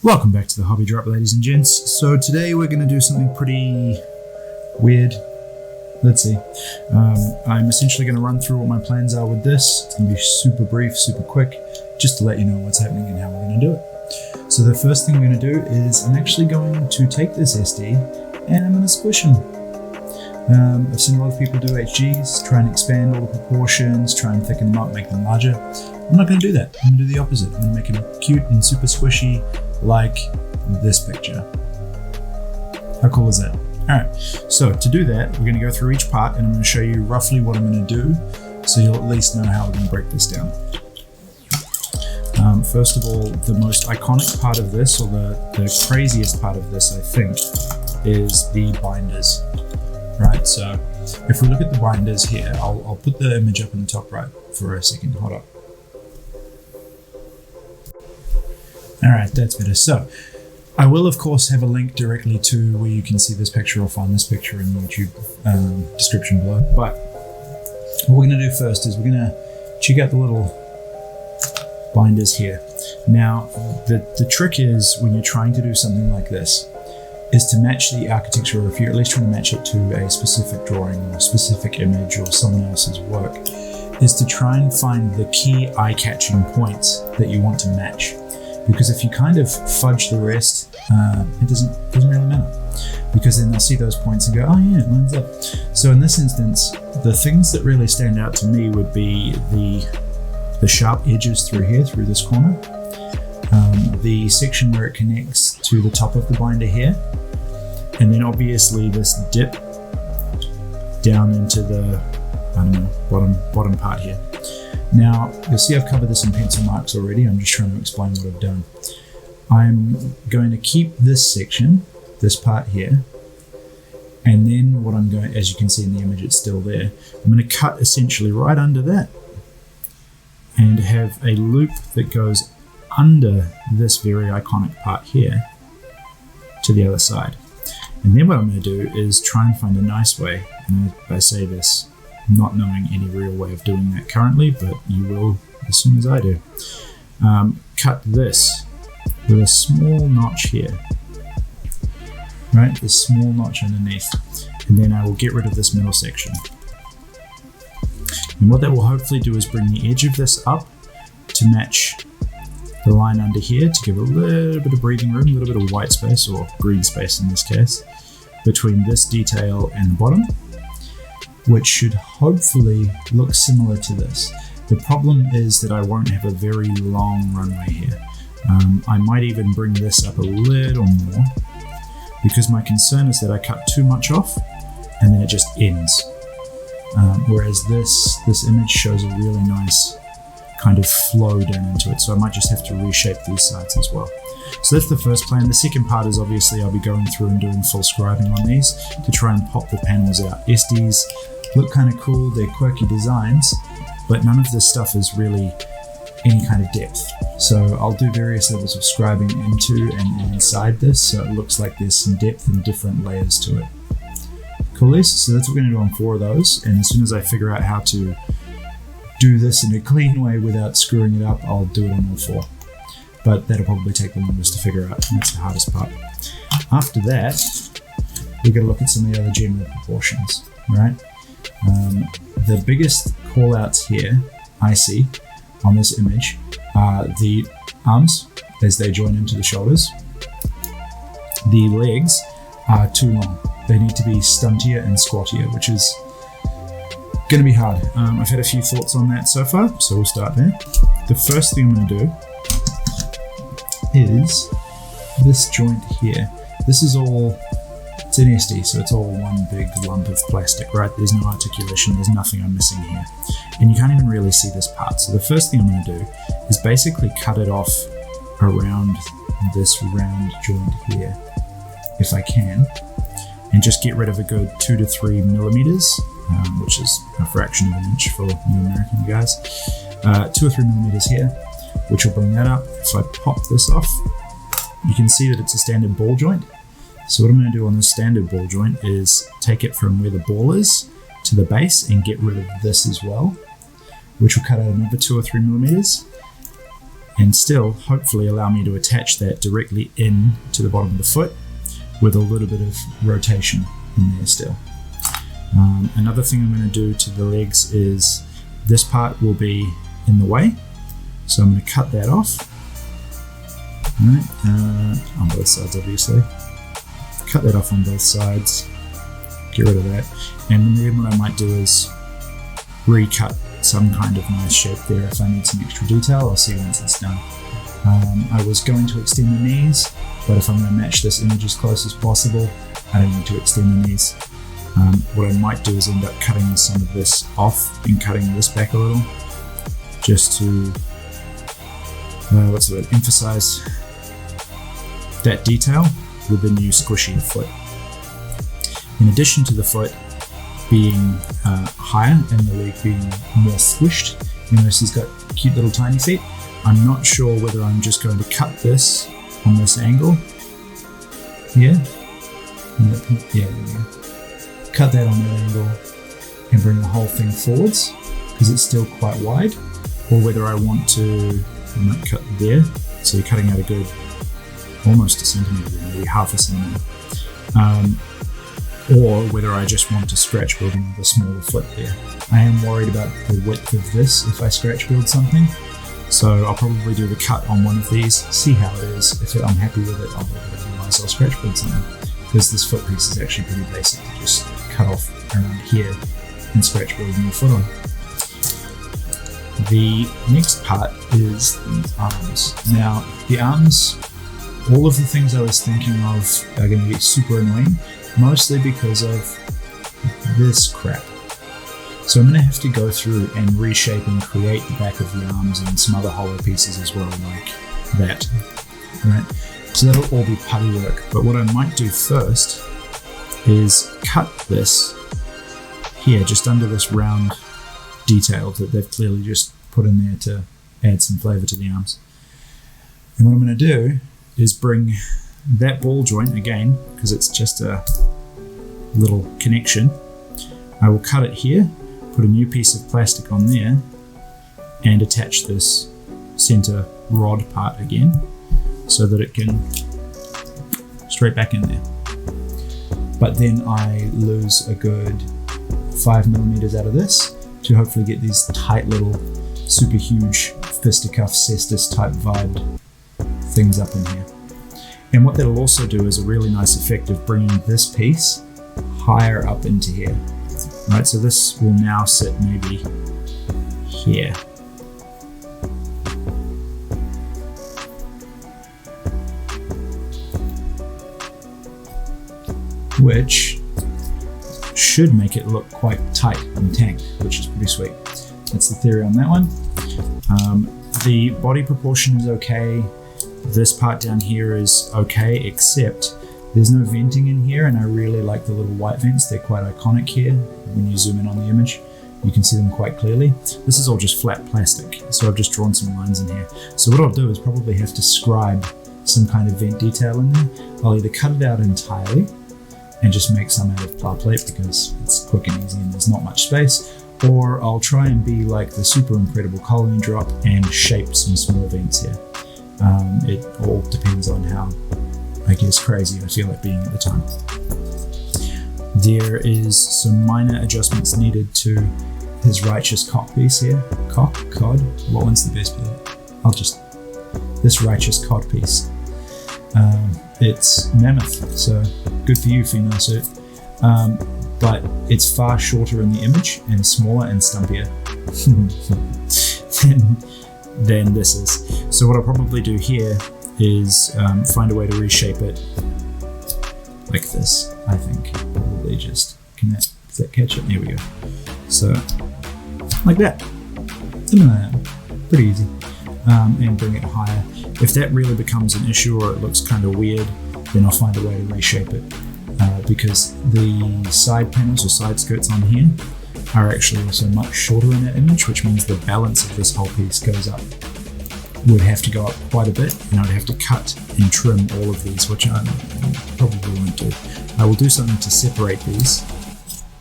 Welcome back to the Hobby Drop, ladies and gents. So today we're going to do something pretty weird. Let's see. I'm essentially going to run through what my plans are with this. It's going to be super brief, super quick, just to let you know what's happening and how we're going to do it. So the first thing we're going to do is I'm actually going to take this SD and I'm going to squish them. I've seen a lot of people do HGs, try and expand all the proportions, try and thicken them up, make them larger. I'm not going to do that. I'm going to do the opposite. I'm going to make them cute and super squishy, like this picture. How cool is that? Alright, so to do that, we're going to go through each part and I'm going to show you roughly what I'm going to do, so you'll at least know how we're going to break this down. First of all, the most iconic part of this, or the craziest part of this, I think, is the binders. Right, so if we look at the binders here, I'll put the image up in the top right for a second. Hold up. Alright, that's better. So I will of course have a link directly to where you can see this picture or find this picture in the YouTube description below. But what we're going to do first is we're going to check out the little binders here. Now the trick is, when you're trying to do something like this, is to match the architecture, or if you're at least trying to match it to a specific drawing or a specific image or someone else's work, is to try and find the key eye-catching points that you want to match. Because if you kind of fudge the rest, it doesn't really matter. Because then they'll see those points and go, oh yeah, it lines up. So in this instance, the things that really stand out to me would be the sharp edges through here, through this corner, the section where it connects to the top of the binder here, and then obviously this dip down into the, I don't know, bottom part here. Now, you'll see I've covered this in pencil marks already. I'm just trying to explain what I've done. I'm going to keep this section, this part here, and then what I'm going, as you can see in the image, it's still there. I'm going to cut essentially right under that and have a loop that goes under this very iconic part here to the other side. And then what I'm going to do is try and find a nice way, and I say this not knowing any real way of doing that currently, but you will as soon as I do. Cut this with a small notch here, right? This small notch underneath, and then I will get rid of this middle section. And what that will hopefully do is bring the edge of this up to match the line under here, to give a little bit of breathing room, a little bit of white space, or green space in this case, between this detail and the bottom, which should hopefully look similar to this. The problem is that I won't have a very long runway here. I might even bring this up a little more, because my concern is that I cut too much off and then it just ends. Whereas this image shows a really nice kind of flow down into it, so I might just have to reshape these sides as well. So that's the first plan. The second part is obviously I'll be going through and doing full scribing on these to try and pop the panels out. SDs look kind of cool, they're quirky designs, but none of this stuff is really any kind of depth. So I'll do various levels of scribing into and inside this, so it looks like there's some depth and different layers to it. Coolies, so that's what we're going to do on 4 of those, and as soon as I figure out how to do this in a clean way without screwing it up, I'll do it on all 4. But that'll probably take the longest to figure out, and that's the hardest part. After that, we're going to look at some of the other general proportions, right? The biggest call outs here I see on this image are the arms as they join into the shoulders. The legs are too long. They need to be stuntier and squattier, which is going to be hard. I've had a few thoughts on that so far, so we'll start there. The first thing I'm going to do is this joint here. This is all, it's an SD, so it's all one big lump of plastic, right? There's no articulation, there's nothing I'm missing here. And you can't even really see this part. So the first thing I'm going to do is basically cut it off around this round joint here, if I can, and just get rid of a good 2 to 3 millimeters, which is a fraction of an inch for you American guys. 2 or 3 millimeters here, which will bring that up. If I pop this off, you can see that it's a standard ball joint. So what I'm going to do on this standard ball joint is take it from where the ball is to the base and get rid of this as well, which will cut out another 2 or 3 millimeters. and still hopefully allow me to attach that directly in to the bottom of the foot with a little bit of rotation in there still. Another thing I'm going to do to the legs is this part will be in the way, so I'm going to cut that off. Right, on both sides obviously. Cut that off on both sides, get rid of that, and then what I might do is recut some kind of nice shape there if I need some extra detail. I'll see once it's done. I was going to extend the knees, but if I'm going to match this image as close as possible, I don't need to extend the knees. What I might do is end up cutting some of this off and cutting this back a little, just to emphasize that detail with the new squishy foot. In addition to the foot being higher and the leg being more squished, you notice he's got cute little tiny feet. I'm not sure whether I'm just going to cut this on this angle here. Yeah, there we go. Cut that on that angle and bring the whole thing forwards because it's still quite wide, or whether I want to, I might cut there, so you're cutting out a good almost a centimetre, maybe half a centimetre. Or whether I just want to scratch build another smaller foot there. I am worried about the width of this if I scratch build something, so I'll probably do the cut on one of these, see how it is. If I'm happy with it, I'll do it. Otherwise I'll scratch build something, because this foot piece is actually pretty basic. Just cut off around here and scratch build a new foot on. The next part is the arms. Now the arms, all of the things I was thinking of are going to be super annoying, mostly because of this crap. So I'm going to have to go through and reshape and create the back of the arms and some other hollow pieces as well, like that. Right? So that'll all be putty work. But what I might do first is cut this here, just under this round detail that they've clearly just put in there to add some flavour to the arms. And what I'm going to do is bring that ball joint again, because it's just a little connection. I will cut it here, put a new piece of plastic on there, and attach this center rod part again so that it can straight back in there. But then I lose a good 5mm out of this to hopefully get these tight little super huge fisticuff cestus type vibe things up in here. And what that'll also do is a really nice effect of bringing this piece higher up into here. Right, so this will now sit maybe here. Which should make it look quite tight and tanked, which is pretty sweet. That's the theory on that one. The body proportion is okay. This part down here is okay, except there's no venting in here, and I really like the little white vents. They're quite iconic here. When you zoom in on the image, you can see them quite clearly. This is all just flat plastic, so I've just drawn some lines in here. So what I'll do is probably have to scribe some kind of vent detail in there. I'll either cut it out entirely and just make some out of pla plate because it's quick and easy and there's not much space, or I'll try and be like the super incredible colony drop and shape some small vents here. It all depends on how, I guess, crazy I feel like being at the time. There is some minor adjustments needed to his righteous cock piece here. Cod? What one's the best bit? This righteous cod piece. It's mammoth, so good for you, female suit. But it's far shorter in the image and smaller and stumpier than this is. So what I'll probably do here is find a way to reshape it like this, I think. Probably just, does that catch it? There we go. So, like that. Something like that. Pretty easy. And bring it higher. If that really becomes an issue or it looks kind of weird, then I'll find a way to reshape it. Because the side panels or side skirts on here are actually also much shorter in that image, which means the balance of this whole piece goes up. Would have to go up quite a bit, and I'd have to cut and trim all of these, which I probably won't do. I will do something to separate these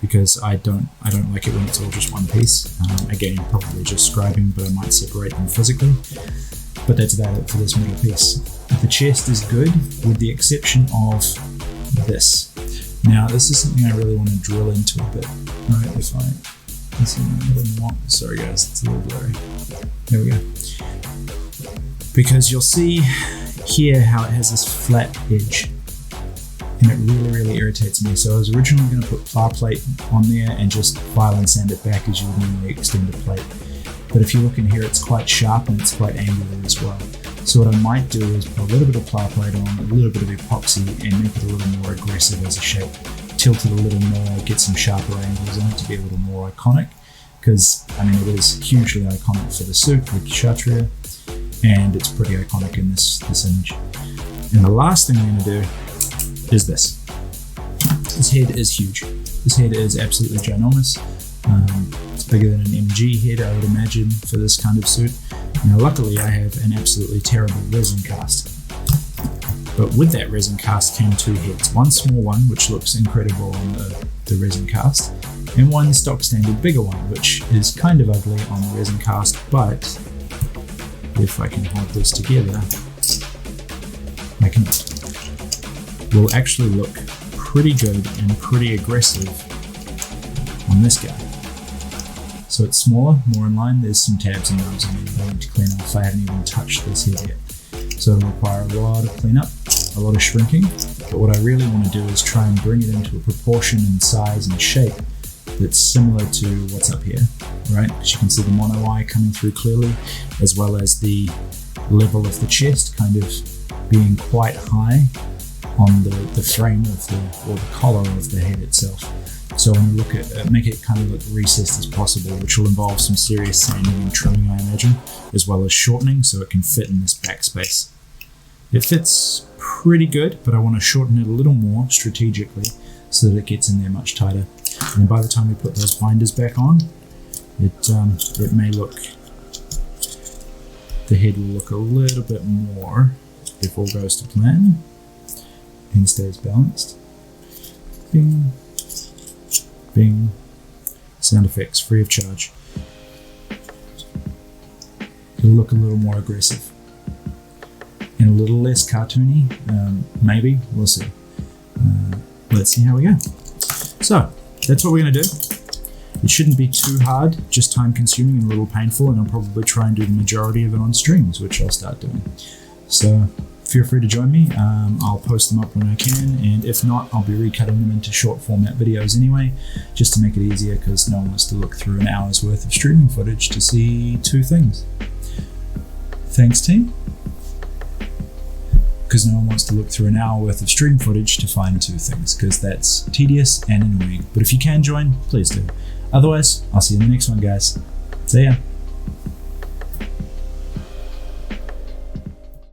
because I don't like it when it's all just one piece. Again, probably just scribing, but I might separate them physically. But that's about it for this middle piece. The chest is good with the exception of this. Now this is something I really want to drill into a bit. Right, if I see a little more. Sorry guys, it's a little blurry. There we go. Because you'll see here how it has this flat edge. And it really irritates me. So I was originally going to put pla plate on there and just file and sand it back as you would normally extend a plate. But if you look in here, it's quite sharp and it's quite angular as well. So what I might do is put a little bit of pla plate on, a little bit of epoxy, and make it a little more aggressive as a shape. Tilt it a little more, get some sharper angles on it to be a little more iconic. Because, I mean, it is hugely iconic for the suit, the Kshatriya, and it's pretty iconic in this image. And the last thing I'm going to do is this. This head is huge. This head is absolutely ginormous. It's bigger than an MG head, I would imagine, for this kind of suit. Now, luckily, I have an absolutely terrible resin cast. But with that resin cast came two heads. One small one, which looks incredible on the resin cast, and one stock standard bigger one, which is kind of ugly on the resin cast, but if I can hold this together, I can will actually look pretty good and pretty aggressive on this guy. So it's smaller, more in line. There's some tabs and nubs I need to clean off. I haven't even touched this head yet. So it'll require a lot of cleanup, a lot of shrinking. But what I really want to do is try and bring it into a proportion and size and shape that's similar to what's up here, right? Because you can see the mono eye coming through clearly, as well as the level of the chest kind of being quite high on the frame of the collar of the head itself. So I want to look at make it kind of look recessed as possible, which will involve some serious sanding and trimming, I imagine, as well as shortening so it can fit in this backspace. It fits pretty good, but I want to shorten it a little more strategically so that it gets in there much tighter. And by the time we put those binders back on, it may look, the head will look a little bit more if all goes to plan and stays balanced. Bing, bing. Sound effects free of charge. It'll look a little more aggressive and a little less cartoony. Maybe, we'll see. Let's see how we go. So that's what we're going to do. It shouldn't be too hard, just time consuming and a little painful, and I'll probably try and do the majority of it on streams, which I'll start doing. So feel free to join me. I'll post them up when I can, and if not, I'll be recutting them into short format videos anyway, just to make it easier, because no one wants to look through an hour's worth of streaming footage to see two things. Thanks, team. Because no one wants to look through an hour worth of stream footage to find two things, because that's tedious and annoying. But if you can join, please do. Otherwise, I'll see you in the next one, guys. See ya.